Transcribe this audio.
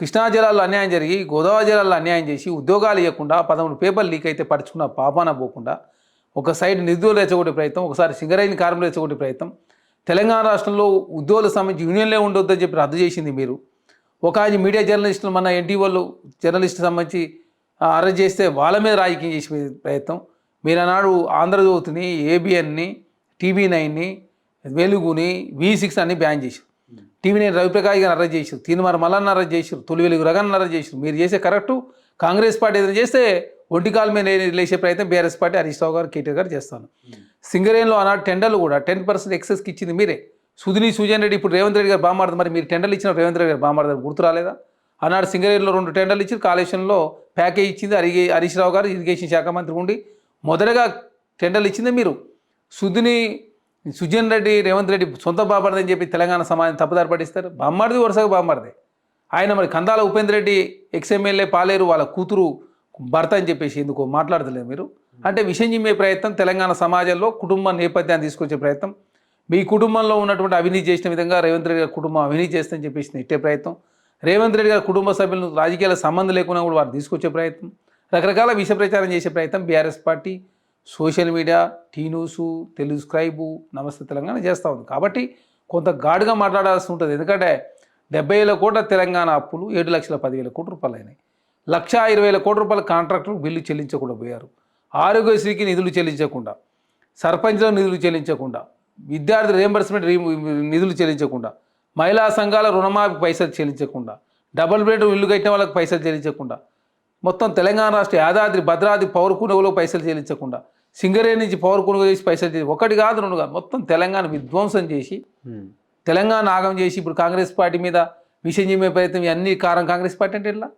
కృష్ణా జిల్లాలో అన్యాయం జరిగి గోదావరి జిల్లాలో అన్యాయం చేసి ఉద్యోగాలు ఇవ్వకుండా 13 పేపర్లు లీక్ అయితే పడుచుకున్న పాపాన పోకుండా ఒక సైడ్ నిధులు రెచ్చగొట్టే ప్రయత్నం, ఒకసారి సింగరేణి కార్మికులు రెచ్చగొట్టే ప్రయత్నం, తెలంగాణ రాష్ట్రంలో ఉద్యోగులకు సంబంధించి యూనియన్లే ఉండొద్దని చెప్పి రద్దు చేసింది మీరు. ఒక మీడియా జర్నలిస్టులు మన ఎన్టీఓలు జర్నలిస్టు సంబంధించి అరెస్ట్ చేస్తే వాళ్ళ మీద రాజకీయం చేసే ప్రయత్నం. మీరు ఆనాడు ఆంధ్రజ్యోతిని, ఏబిఎన్ని, TV9ని, వెలుగుని, V6 అన్ని బ్యాన్ చేశారు. TV9 రవిప్రకాష్ గారిని అరెస్ట్ చేశారు, తీన్మార్ మల్లన్న అరెస్ట్ చేశారు, తొలి వెలుగు రగన్ అరెస్ట్ చేశారు. మీరు చేసే కరెక్టు. కాంగ్రెస్ పార్టీ ఏదైనా చేస్తే ఒంటికాల మీద లేచే ప్రయత్నం బీఆర్ఎస్ పార్టీ హరీష్ రావు గారు, కేటీఆర్ గారు చేస్తాను. సింగరేణిలో ఆనాడు టెండర్లు కూడా 10% ఎక్సెస్కి ఇచ్చింది మీరే. సుజన్ రెడ్డి ఇప్పుడు రేవంత్ రెడ్డి గారు బామాడదు. మరి మీరు టెండర్లు ఇచ్చిన రేవంత్ రెడ్డి గారు బామాడదు గుర్తు రాలేదా? ఆనాడు సింగరేణిలో 2 టెండర్లు ఇచ్చి కాళేశ్వరంలో ప్యాకేజ్ ఇచ్చింది హరీష్ రావు గారు, ఇరిగేషన్ శాఖ మంత్రి ఉండి మొదటగా టెండర్లు ఇచ్చింది మీరు. సుజన్ రెడ్డి రేవంత్ రెడ్డి సొంత బామాడదని చెప్పి తెలంగాణ సమాజం తప్పుదారి పట్టిస్తారు. బామాడిది వరుసగా బామాడిదే. ఆయన మరి కందాల ఉపేంద్ర రెడ్డి ఎక్స్ఎమ్మెల్యే పాలేరు వాళ్ళ కూతురు భర్త అని చెప్పేసి ఎందుకు మాట్లాడతలేదు మీరు? అంటే విషయం చిమ్మే ప్రయత్నం, తెలంగాణ సమాజంలో కుటుంబ నేపథ్యాన్ని తీసుకొచ్చే ప్రయత్నం, మీ కుటుంబంలో ఉన్నటువంటి అవినీతి చేసిన విధంగా రేవంత్ రెడ్డి గారి కుటుంబం అవినీతి చేస్తుందని చెప్పేసి నెట్టే ప్రయత్నం, రేవంత్ రెడ్డి గారి కుటుంబ సభ్యులను రాజకీయాల సంబంధం లేకుండా కూడా వారు తీసుకొచ్చే ప్రయత్నం, రకరకాల విష ప్రచారం చేసే ప్రయత్నం BRS party social media, T news, Telugu scribe, Namaste Telangana చేస్తూ ఉంది. కాబట్టి కొంత ఘాటుగా మాట్లాడాల్సి ఉంటుంది. ఎందుకంటే 70,000 కోట్ల తెలంగాణ అప్పులు 7,10,000 కోట్ల రూపాయలు అయినాయి. 1,20,000 కోట్ల రూపాయల కాంట్రాక్టులు బిల్లు చెల్లించకుండా పోయారు. ఆరోగ్యశ్రీకి నిధులు చెల్లించకుండా, సర్పంచ్లకు నిధులు చెల్లించకుండా, విద్యార్థి రియంబర్స్మెంట్ నిధులు చెల్లించకుండా, మహిళా సంఘాల రుణమాఫీ పైసలు చెల్లించకుండా, డబుల్ బెడ్రూమ్ ఇల్లు కట్టిన వాళ్ళకి పైసలు చెల్లించకుండా, మొత్తం తెలంగాణ రాష్ట్ర యాదాద్రి భద్రాద్రి పౌర కొనుగోలు పైసలు చెల్లించకుండా, సింగరేణి నుంచి పౌర కొనుగోలు చేసి పైసలు చేసి, ఒకటి కాదు 2 కాదు, మొత్తం తెలంగాణ విధ్వంసం చేసి, తెలంగాణ ఆగం చేసి ఇప్పుడు కాంగ్రెస్ పార్టీ మీద విషయం చెప్పే ప్రయత్నం, అన్ని కాంగ్రెస్ పార్టీ అంటే ఇట్లా